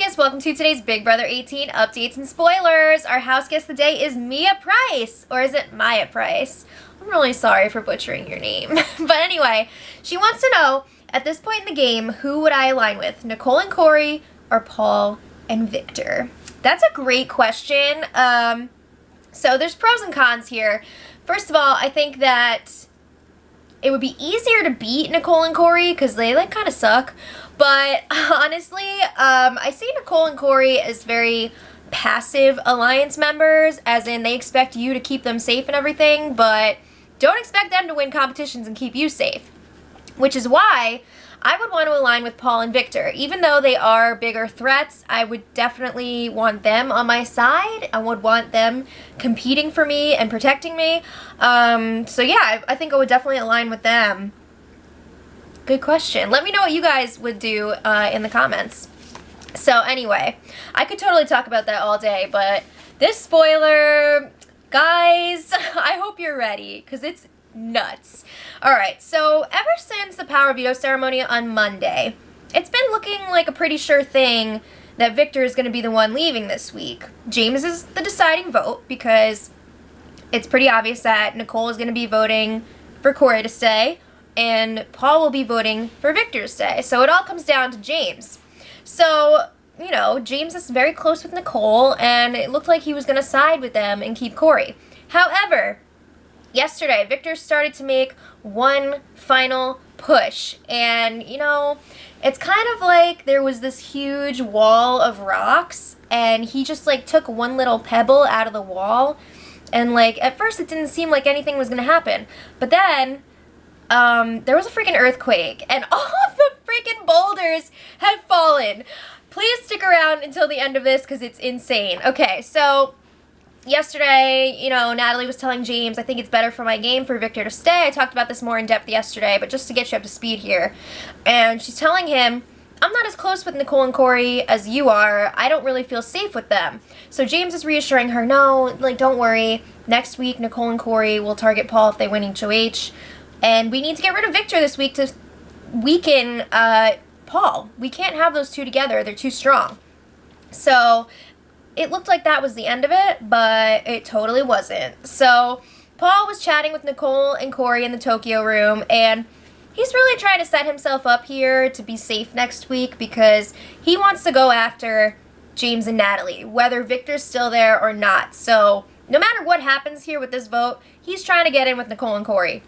guest? Welcome to today's Big Brother 18 updates and spoilers. Our house guest today is Mia Price, or is it Maya Price? I'm really sorry for butchering your name. But anyway, she wants to know, at this point in the game, who would I align with? Nicole and Corey or Paul and Victor? That's a great question. So there's pros and cons here. First of all, I think that it would be easier to beat Nicole and Corey because they kind of suck. But honestly, I see Nicole and Corey as very passive alliance members, as in they expect you to keep them safe and everything, but don't expect them to win competitions and keep you safe. Which is why I would want to align with Paul and Victor. Even though they are bigger threats, I would definitely want them on my side. I would want them competing for me and protecting me. So yeah, I think I would definitely align with them. Good question. Let me know what you guys would do in the comments. So anyway, I could totally talk about that all day, but this spoiler, guys, I hope you're ready because it's nuts. Alright, so ever since the power veto ceremony on Monday, it's been looking like a pretty sure thing that Victor is going to be the one leaving this week. James is the deciding vote because it's pretty obvious that Nicole is going to be voting for Corey to stay, and Paul will be voting for Victor to stay. So it all comes down to James. So, you know, James is very close with Nicole, and it looked like he was going to side with them and keep Corey. However, yesterday, Victor started to make one final push, and, you know, it's kind of like there was this huge wall of rocks, and he just, took one little pebble out of the wall, and, at first it didn't seem like anything was going to happen, but then there was a freaking earthquake, and all of the freaking boulders have fallen. Please stick around until the end of this, because it's insane. Okay, so yesterday, you know, Natalie was telling James, I think it's better for my game for Victor to stay. I talked about this more in depth yesterday, but just to get you up to speed here. And she's telling him, I'm not as close with Nicole and Corey as you are. I don't really feel safe with them. So James is reassuring her, no, don't worry. Next week, Nicole and Corey will target Paul if they win HOH. And we need to get rid of Victor this week to weaken Paul. We can't have those two together. They're too strong. So it looked like that was the end of it, but it totally wasn't. So Paul was chatting with Nicole and Corey in the Tokyo room, and he's really trying to set himself up here to be safe next week because he wants to go after James and Natalie, whether Victor's still there or not. So no matter what happens here with this vote, he's trying to get in with Nicole and Corey.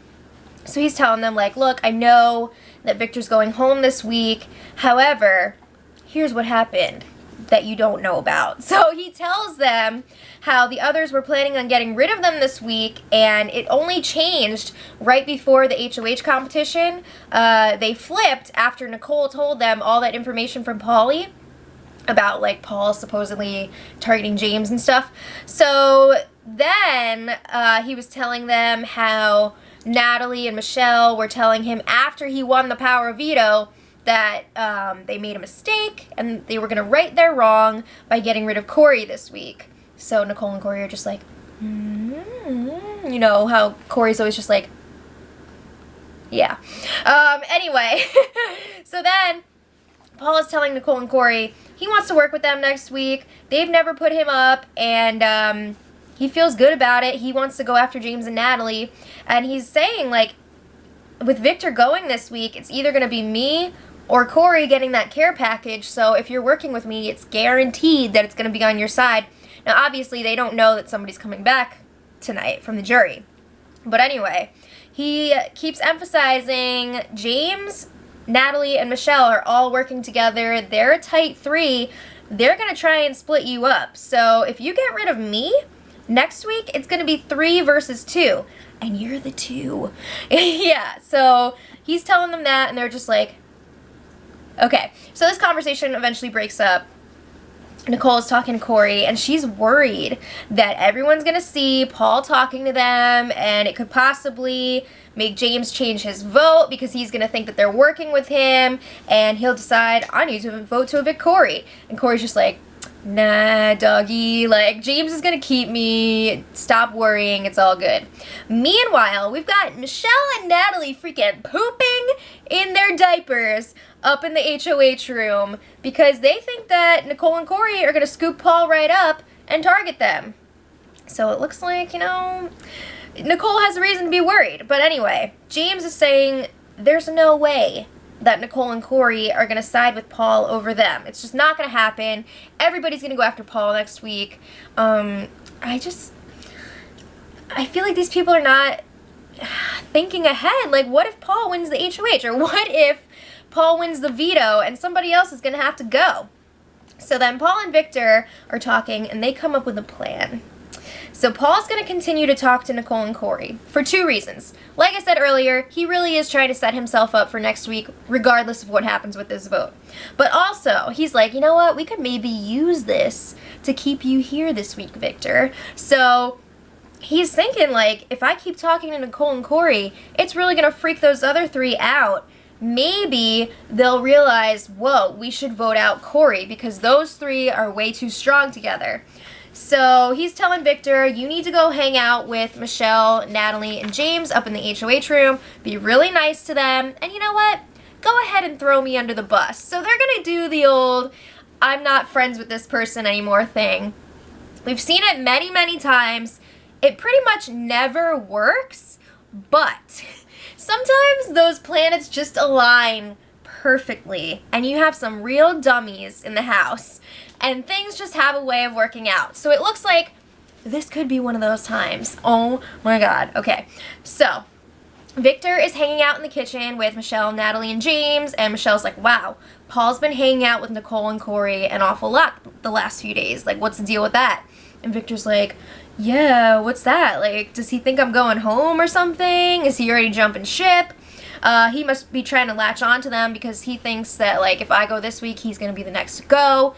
So he's telling them, look, I know that Victor's going home this week. However, here's what happened that you don't know about. So he tells them how the others were planning on getting rid of them this week, and it only changed right before the HOH competition. They flipped after Nicole told them all that information from Paulie about, Paul supposedly targeting James and stuff. So then he was telling them how Natalie and Michelle were telling him after he won the power veto that they made a mistake and they were going to right their wrong by getting rid of Corey this week. So Nicole and Corey are just you know how Corey's always just yeah. Anyway, so then Paul is telling Nicole and Corey he wants to work with them next week. They've never put him up, and he feels good about it. He wants to go after James and Natalie, and he's saying, with Victor going this week, it's either going to be me or Corey getting that care package, so if you're working with me, it's guaranteed that it's going to be on your side. Now, obviously, they don't know that somebody's coming back tonight from the jury. But anyway, he keeps emphasizing James, Natalie, and Michelle are all working together. They're a tight three. They're going to try and split you up. So if you get rid of me, next week, it's going to be 3 versus 2. And you're the 2. Yeah, so he's telling them that, and they're just okay. So this conversation eventually breaks up. Nicole is talking to Corey, and she's worried that everyone's going to see Paul talking to them, and it could possibly make James change his vote because he's going to think that they're working with him, and he'll decide, I need to vote to evict Corey. And Corey's just nah, doggy, James is gonna keep me, stop worrying, it's all good. Meanwhile, we've got Michelle and Natalie freaking pooping in their diapers up in the HOH room because they think that Nicole and Corey are going to scoop Paul right up and target them. So it looks like, you know, Nicole has a reason to be worried. But anyway, James is saying there's no way that Nicole and Corey are going to side with Paul over them. It's just not going to happen. Everybody's going to go after Paul next week. I feel like these people are not thinking ahead. Like, what if Paul wins the HOH? Or what if Paul wins the veto and somebody else is going to have to go? So then Paul and Victor are talking, and they come up with a plan. So Paul's going to continue to talk to Nicole and Corey for 2 reasons. Like I said earlier, he really is trying to set himself up for next week, regardless of what happens with this vote. But also, he's like, you know what, we could maybe use this to keep you here this week, Victor. So he's thinking, like, if I keep talking to Nicole and Corey, it's really going to freak those other 3 out. Maybe they'll realize, whoa, we should vote out Corey because those 3 are way too strong together. So he's telling Victor, you need to go hang out with Michelle, Natalie, and James up in the HOH room. Be really nice to them. And you know what? Go ahead and throw me under the bus. So they're going to do the old, I'm not friends with this person anymore thing. We've seen it many, many times. It pretty much never works, but sometimes those planets just align perfectly, and you have some real dummies in the house, and things just have a way of working out. So it looks like this could be one of those times. Oh my God. Okay, so Victor is hanging out in the kitchen with Michelle, Natalie, and James, and Michelle's like, wow, Paul's been hanging out with Nicole and Corey an awful lot the last few days. Like, what's the deal with that? And Victor's like, yeah, what's that? Like, does he think I'm going home or something? Is he already jumping ship? He must be trying to latch on to them because he thinks that, like, if I go this week, he's going to be the next to go.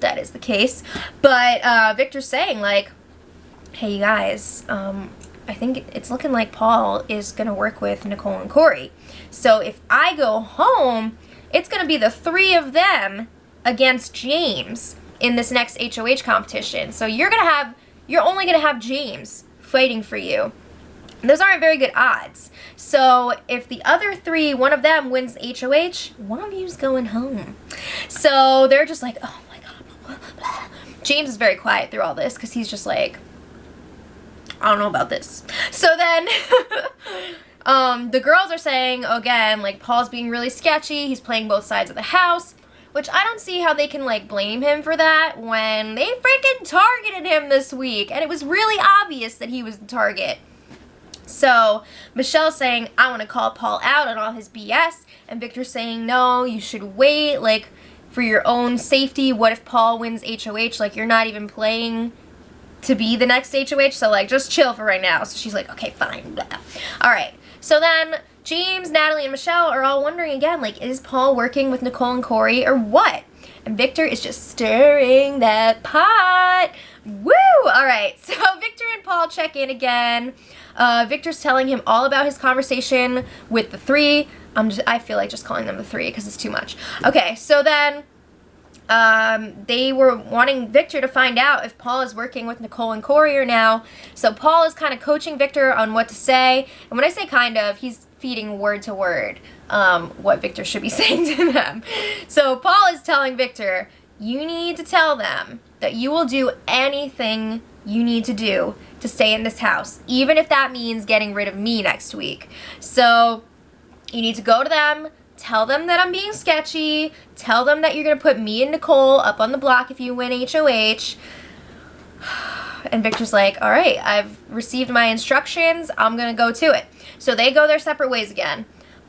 That is the case. But Victor's saying, like, hey, you guys, I think it's looking like Paul is going to work with Nicole and Corey. So if I go home, it's going to be the 3 of them against James in this next HOH competition. So you're only going to have James fighting for you. Those aren't very good odds. So if the other 3, one of them wins the HOH, one of you's going home. So they're just like, oh my God. James is very quiet through all this because he's just like, I don't know about this. So then the girls are saying, again, like, Paul's being really sketchy. He's playing both sides of the house, which I don't see how they can, like, blame him for that when they freaking targeted him this week. And it was really obvious that he was the target. So Michelle's saying, I want to call Paul out on all his BS. And Victor's saying, no, you should wait, like, for your own safety. What if Paul wins HOH? Like, you're not even playing to be the next HOH, so, like, just chill for right now. So she's like, okay, fine. Blah. All right. So then James, Natalie, and Michelle are all wondering again, like, is Paul working with Nicole and Corey or what? And Victor is just stirring that pot. Woo! All right. So Victor and Paul check in again. Victor's telling him all about his conversation with the 3. I feel like just calling them the 3 because it's too much. Okay, so then they were wanting Victor to find out if Paul is working with Nicole and Corey or now. So Paul is kind of coaching Victor on what to say. And when I say kind of, he's feeding word to word what Victor should be saying to them. So Paul is telling Victor, you need to tell them that you will do anything you need to do to stay in this house, even if that means getting rid of me next week. So you need to go to them, tell them that I'm being sketchy, tell them that you're going to put me and Nicole up on the block if you win HOH. And Victor's like, all right, I've received my instructions. I'm going to go to it. So they go their separate ways again.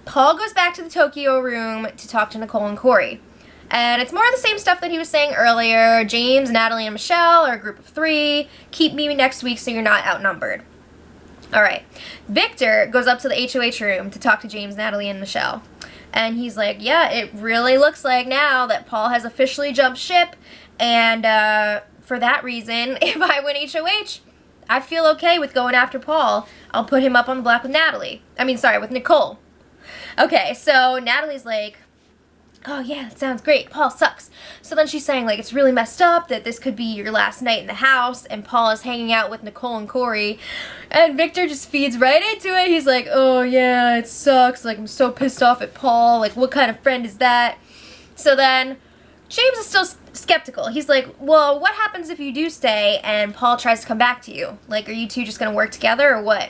Paul goes back to the Tokyo room to talk to Nicole and Corey. And it's more of the same stuff that he was saying earlier. James, Natalie, and Michelle are a group of 3. Keep me next week so you're not outnumbered. All right. Victor goes up to the HOH room to talk to James, Natalie, and Michelle. And he's like, yeah, it really looks like now that Paul has officially jumped ship. And for that reason, if I win HOH, I feel okay with going after Paul. I'll put him up on the block with with Nicole. Okay, so Natalie's like, oh yeah, that sounds great. Paul sucks. So then she's saying, like, it's really messed up that this could be your last night in the house, and Paul is hanging out with Nicole and Corey, and Victor just feeds right into it. He's like, oh yeah, it sucks. Like, I'm so pissed off at Paul. Like, what kind of friend is that? So then James is still skeptical. He's like, well, what happens if you do stay and Paul tries to come back to you? Like, are you two just gonna work together or what?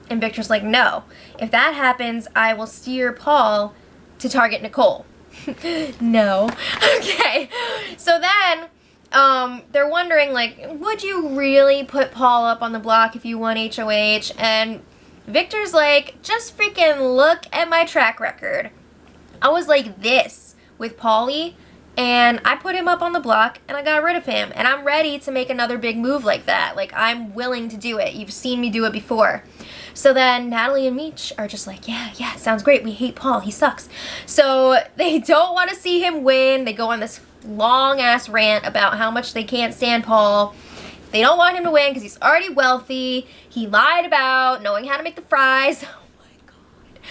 And Victor's like, no. If that happens, I will steer Paul to target Nicole. No. Okay. So then, they're wondering, like, would you really put Paul up on the block if you won HOH? And Victor's like, just freaking look at my track record. I was like this with Paulie, and I put him up on the block, and I got rid of him. And I'm ready to make another big move like that. Like, I'm willing to do it. You've seen me do it before. So then Natalie and Meech are just like, yeah, sounds great. We hate Paul. He sucks. So they don't want to see him win. They go on this long-ass rant about how much they can't stand Paul. They don't want him to win because he's already wealthy. He lied about knowing how to make the fries. Oh my God.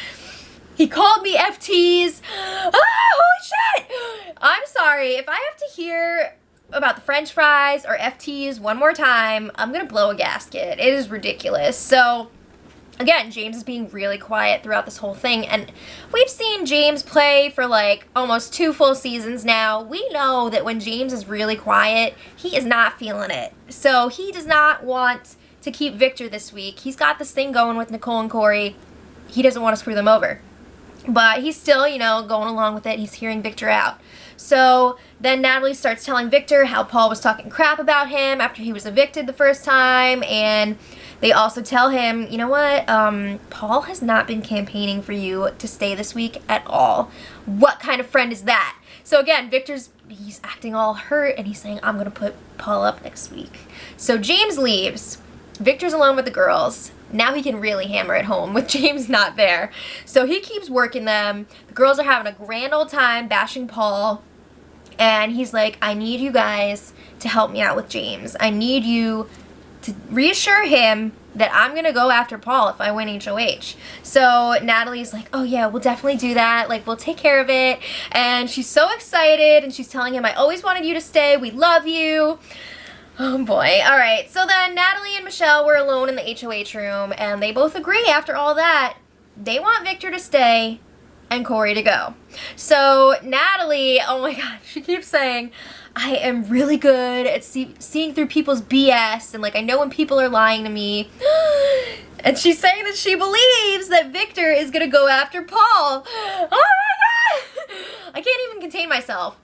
He called me FTs. Ah, holy shit. I'm sorry. If I have to hear about the French fries or FTs one more time, I'm going to blow a gasket. It is ridiculous. So again, James is being really quiet throughout this whole thing, and we've seen James play for like almost 2 full seasons now. We know that when James is really quiet, he is not feeling it. So he does not want to keep Victor this week. He's got this thing going with Nicole and Corey. He doesn't want to screw them over. But he's still, you know, going along with it. He's hearing Victor out. So then Natalie starts telling Victor how Paul was talking crap about him after he was evicted the first time, and they also tell him, you know what, Paul has not been campaigning for you to stay this week at all. What kind of friend is that? So again, he's acting all hurt, and he's saying, I'm going to put Paul up next week. So James leaves. Victor's alone with the girls. Now he can really hammer it home with James not there. So he keeps working them. The girls are having a grand old time bashing Paul. And he's like, I need you guys to help me out with James. I need you to reassure him that I'm going to go after Paul if I win HOH. So Natalie's like, oh yeah, we'll definitely do that. Like, we'll take care of it. And she's so excited, and she's telling him, I always wanted you to stay. We love you. Oh boy. Alright, so then Natalie and Michelle were alone in the HOH room, and they both agree after all that, they want Victor to stay and Corey to go. So Natalie, oh my God, she keeps saying, I am really good at seeing through people's BS, and like I know when people are lying to me. And she's saying that she believes that Victor is gonna go after Paul. Oh my God! I can't even contain myself.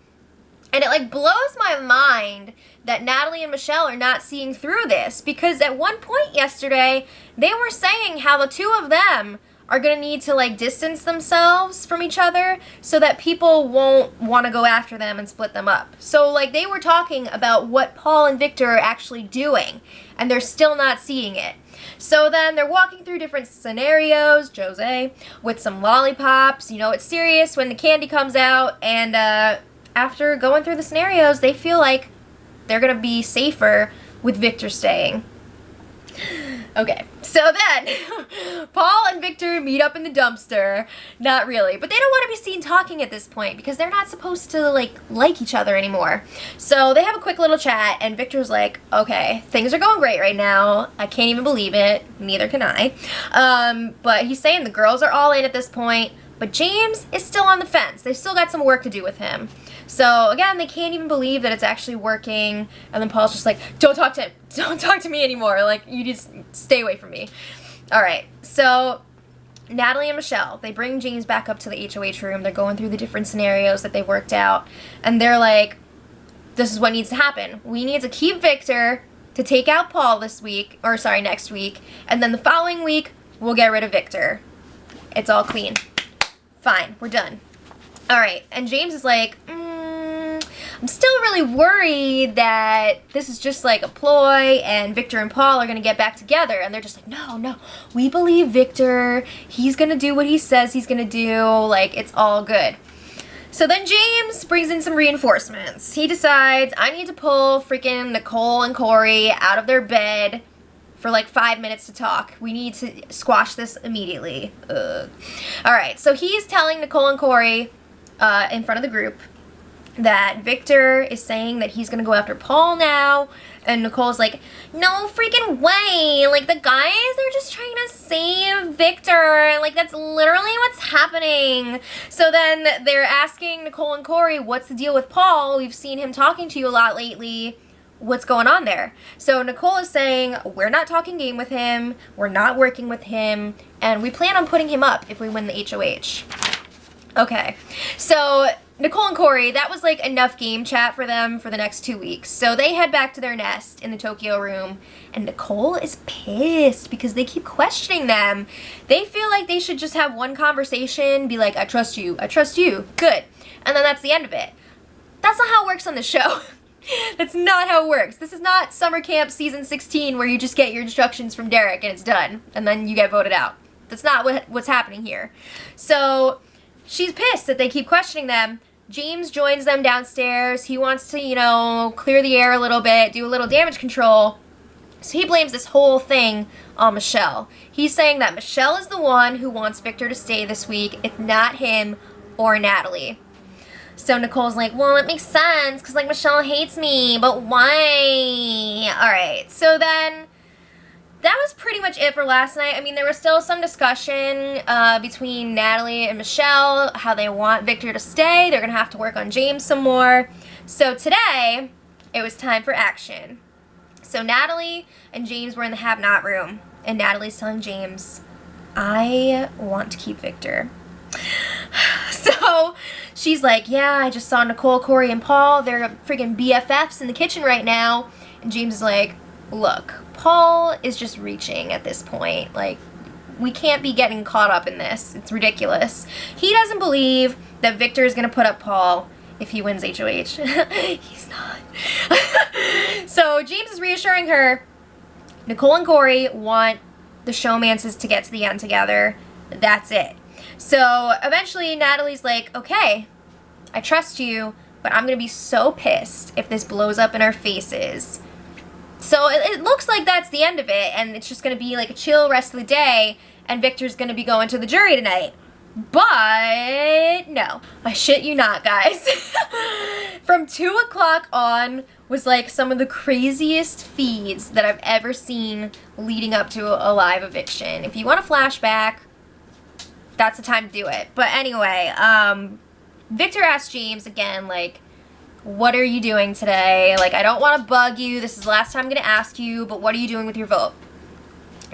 And it like blows my mind that Natalie and Michelle are not seeing through this, because at one point yesterday, they were saying how the two of them are going to need to like distance themselves from each other so that people won't want to go after them and split them up. So like they were talking about what Paul and Victor are actually doing, and they're still not seeing it. So then they're walking through different scenarios, Jose, with some lollipops. You know, it's serious when the candy comes out, and after going through the scenarios, they feel like they're going to be safer with Victor staying. Okay, so then Paul and Victor meet up in the dumpster. Not really, but they don't want to be seen talking at this point because they're not supposed to like each other anymore. So they have a quick little chat, and Victor's like, okay, things are going great right now. I can't even believe it. Neither can I. But he's saying the girls are all in at this point, but James is still on the fence. They've still got some work to do with him. So again, they can't even believe that it's actually working. And then Paul's just like, don't talk to me anymore. Like, you just stay away from me. All right. So Natalie and Michelle, they bring James back up to the HOH room. They're going through the different scenarios that they worked out. And they're like, this is what needs to happen. We need to keep Victor to take out Paul this week, or sorry, next week. And then the following week, we'll get rid of Victor. It's all clean. Fine, we're done. All right, and James is like, I'm still really worried that this is just like a ploy and Victor and Paul are going to get back together. And they're just like, no, we believe Victor. He's going to do what he says he's going to do. Like, it's all good. So then James brings in some reinforcements. He decides, I need to pull freaking Nicole and Corey out of their bed for like 5 minutes to talk. We need to squash this immediately. All right, so he's telling Nicole and Corey, in front of the group that Victor is saying that he's gonna go after Paul now, and Nicole's like, no freaking way, like, the guys are just trying to save Victor, like, that's literally what's happening. So then they're asking Nicole and Corey, what's the deal with Paul? We've seen him talking to you a lot lately. What's going on there? So Nicole is saying, we're not talking game with him, we're not working with him, and we plan on putting him up if we win the HOH. Okay, so Nicole and Corey, that was like enough game chat for them for the next 2 weeks. So they head back to their nest in the Tokyo room, and Nicole is pissed because they keep questioning them. They feel like they should just have one conversation, be like, I trust you, good. And then that's the end of it. That's not how it works on the show. That's not how it works. This is not summer camp season 16 where you just get your instructions from Derek and it's done, and then you get voted out. That's not what's happening here. So she's pissed that they keep questioning them. James joins them downstairs. He wants to, you know, clear the air a little bit, do a little damage control. So he blames this whole thing on Michelle. He's saying that Michelle is the one who wants Victor to stay this week. It's not him or Natalie. So Nicole's like, well, it makes sense because, like, Michelle hates me, but why? All right, so then that was pretty much it for last night. I mean, there was still some discussion between Natalie and Michelle, how they want Victor to stay. They're going to have to work on James some more. So today, it was time for action. So Natalie and James were in the have-not room, and Natalie's telling James, I want to keep Victor. So she's like, yeah, I just saw Nicole, Corey, and Paul. They're freaking BFFs in the kitchen right now. And James is like, look, Paul is just reaching at this point. Like, we can't be getting caught up in this. It's ridiculous. He doesn't believe that Victor is going to put up Paul if he wins HOH. He's not. So James is reassuring her, Nicole and Corey want the showmances to get to the end together. That's it. So eventually Natalie's like, okay, I trust you, but I'm going to be so pissed if this blows up in our faces. So it looks like that's the end of it, and it's just going to be like a chill rest of the day, and Victor's going to be going to the jury tonight. But no, I shit you not, guys. From 2 o'clock on was like some of the craziest feeds that I've ever seen leading up to a live eviction. If you want a flashback, that's the time to do it. But anyway, Victor asked James again, like, what are you doing today? Like, I don't want to bug you. This is the last time I'm going to ask you, but what are you doing with your vote?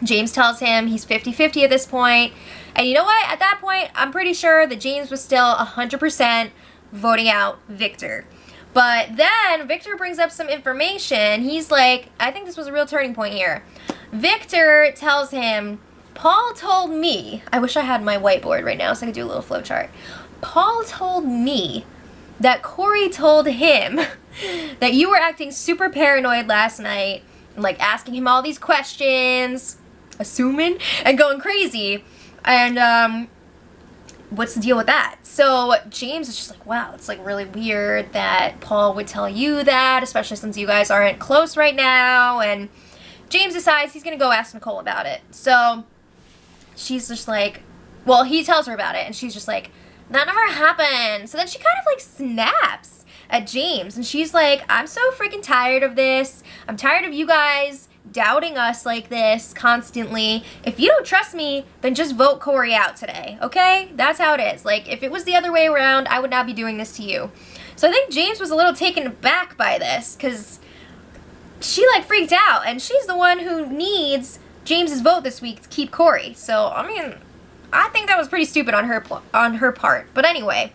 James tells him he's 50-50 at this point. And you know what? At that point, I'm pretty sure that James was still 100% voting out Victor. But then Victor brings up some information. He's like, I think this was a real turning point here. Victor tells him, Paul told me, I wish I had my whiteboard right now so I could do a little flow chart. Paul told me that Corey told him that you were acting super paranoid last night, like asking him all these questions, assuming, and going crazy. And what's the deal with that? So James is just like, wow, it's like really weird that Paul would tell you that, especially since you guys aren't close right now. And James decides he's gonna go ask Nicole about it. So she's just like, well, he tells her about it, and she's just like, that never happened. So then she kind of like snaps at James, and she's like, I'm so freaking tired of this. I'm tired of you guys doubting us like this constantly. If you don't trust me, then just vote Corey out today, okay? That's how it is. Like, if it was the other way around, I would not be doing this to you. So I think James was a little taken aback by this, because she like freaked out, and she's the one who needs James's vote this week to keep Corey. So, I mean, I think that was pretty stupid on her part. But anyway,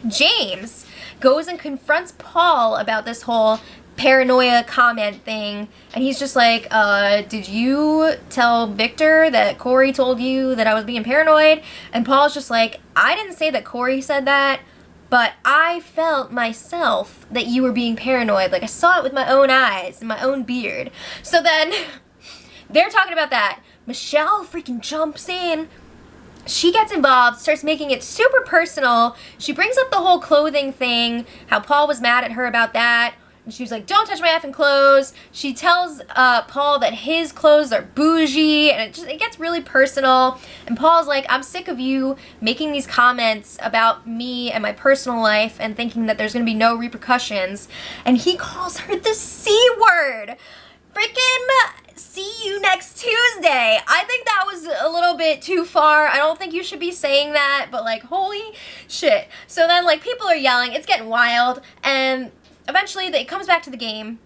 James goes and confronts Paul about this whole paranoia comment thing, and he's just like, did you tell Victor that Corey told you that I was being paranoid? And Paul's just like, I didn't say that Corey said that, but I felt myself that you were being paranoid. Like, I saw it with my own eyes and my own beard. So then they're talking about that. Michelle freaking jumps in. She gets involved, starts making it super personal. She brings up the whole clothing thing, how Paul was mad at her about that. And she was like, don't touch my effing clothes. She tells Paul that his clothes are bougie, and it gets really personal. And Paul's like, I'm sick of you making these comments about me and my personal life and thinking that there's going to be no repercussions. And he calls her the C word. Freaking see you next Tuesday. I think that was a little bit too far. I don't think you should be saying that, but like, holy shit. So then like people are yelling, it's getting wild, and eventually it comes back to the game.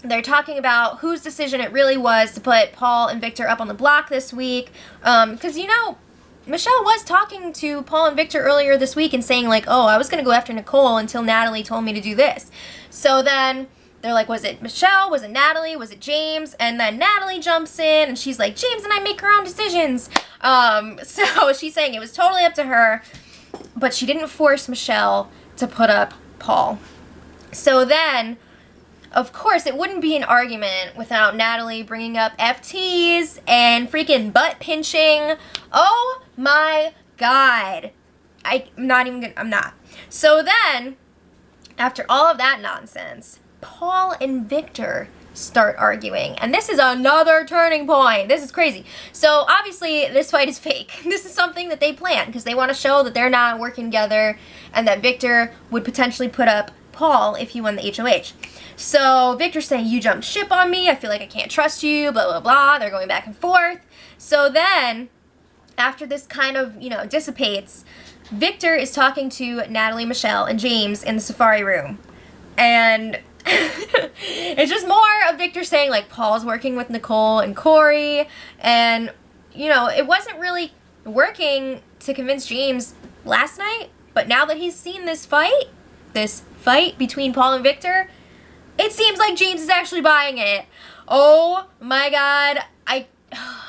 They're talking about whose decision it really was to put Paul and Victor up on the block this week. Because, you know, Michelle was talking to Paul and Victor earlier this week and saying like, oh, I was going to go after Nicole until Natalie told me to do this. So then they're like, was it Michelle? Was it Natalie? Was it James? And then Natalie jumps in and she's like, James and I make our own decisions. So she's saying it was totally up to her, but she didn't force Michelle to put up Paul. So then, of course, it wouldn't be an argument without Natalie bringing up FTs and freaking butt pinching. Oh my God. I'm not. So then, after all of that nonsense, Paul and Victor start arguing. And this is another turning point. This is crazy. So obviously this fight is fake. This is something that they planned because they want to show that they're not working together and that Victor would potentially put up Paul if he won the HOH. So Victor's saying, you jumped ship on me, I feel like I can't trust you, blah, blah, blah. They're going back and forth. So then, after this kind of, you know, dissipates, Victor is talking to Natalie, Michelle, and James in the safari room. And it's just more of Victor saying, like, Paul's working with Nicole and Corey. And, you know, it wasn't really working to convince James last night. But now that he's seen this fight between Paul and Victor, it seems like James is actually buying it. Oh my God.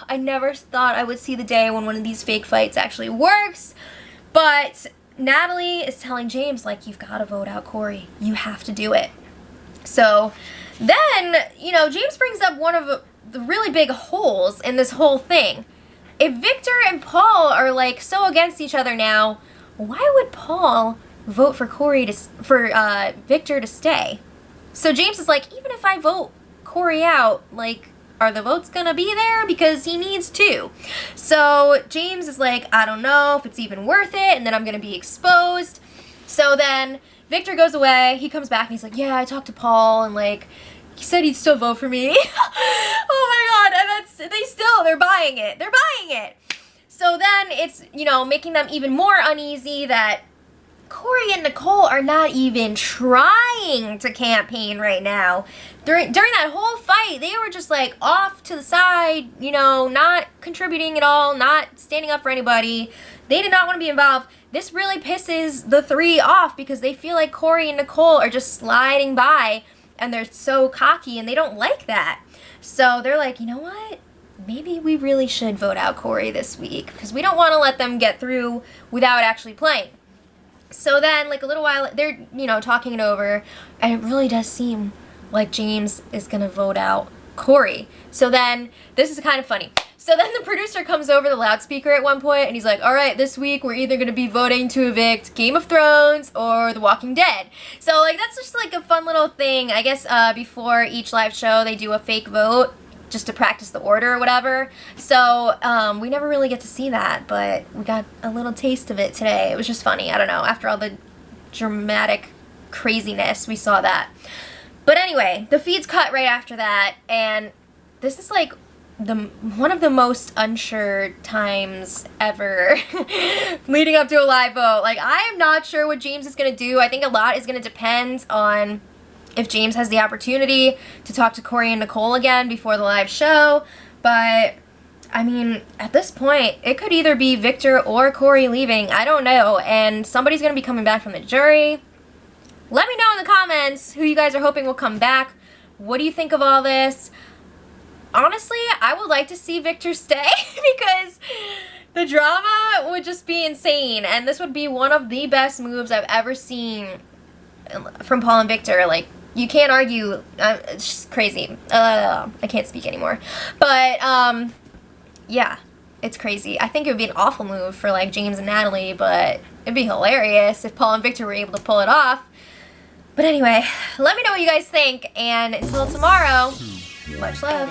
I never thought I would see the day when one of these fake fights actually works. But Natalie is telling James, like, you've got to vote out Corey. You have to do it. So then, you know, James brings up one of the really big holes in this whole thing. If Victor and Paul are, like, so against each other now, why would Paul vote for Victor to stay? So James is like, even if I vote Corey out, like, are the votes gonna be there? Because he needs to. So James is like, I don't know if it's even worth it, and then I'm gonna be exposed. So then Victor goes away, he comes back and he's like, yeah, I talked to Paul, and like, he said he'd still vote for me. Oh my God, and they're buying it. They're buying it. So then it's, you know, making them even more uneasy that Corey and Nicole are not even trying to campaign right now. During that whole fight, they were just like off to the side, you know, not contributing at all, not standing up for anybody. They did not want to be involved. This really pisses the three off because they feel like Corey and Nicole are just sliding by and they're so cocky and they don't like that. So they're like, you know what? Maybe we really should vote out Corey this week because we don't want to let them get through without actually playing. So then, like, a little while, they're, you know, talking it over, and it really does seem like James is going to vote out Corey. So then, this is kind of funny. So then the producer comes over the loudspeaker at one point, and he's like, all right, this week we're either going to be voting to evict Game of Thrones or The Walking Dead. So, like, that's just, like, a fun little thing. I guess before each live show, they do a fake vote just to practice the order or whatever. So we never really get to see that, but we got a little taste of it today. It was just funny. I don't know. After all the dramatic craziness, we saw that. But anyway, the feed's cut right after that, and this is like one of the most unsure times ever leading up to a live vote. Like, I am not sure what James is going to do. I think a lot is going to depend on if James has the opportunity to talk to Corey and Nicole again before the live show. But, I mean, at this point, it could either be Victor or Corey leaving. I don't know. And somebody's going to be coming back from the jury. Let me know in the comments who you guys are hoping will come back. What do you think of all this? Honestly, I would like to see Victor stay because the drama would just be insane. And this would be one of the best moves I've ever seen from Paul and Victor. Like, you can't argue. It's just crazy. I can't speak anymore. But, yeah, it's crazy. I think it would be an awful move for, like, James and Natalie, but it'd be hilarious if Paul and Victor were able to pull it off. But anyway, let me know what you guys think, and until tomorrow, much love.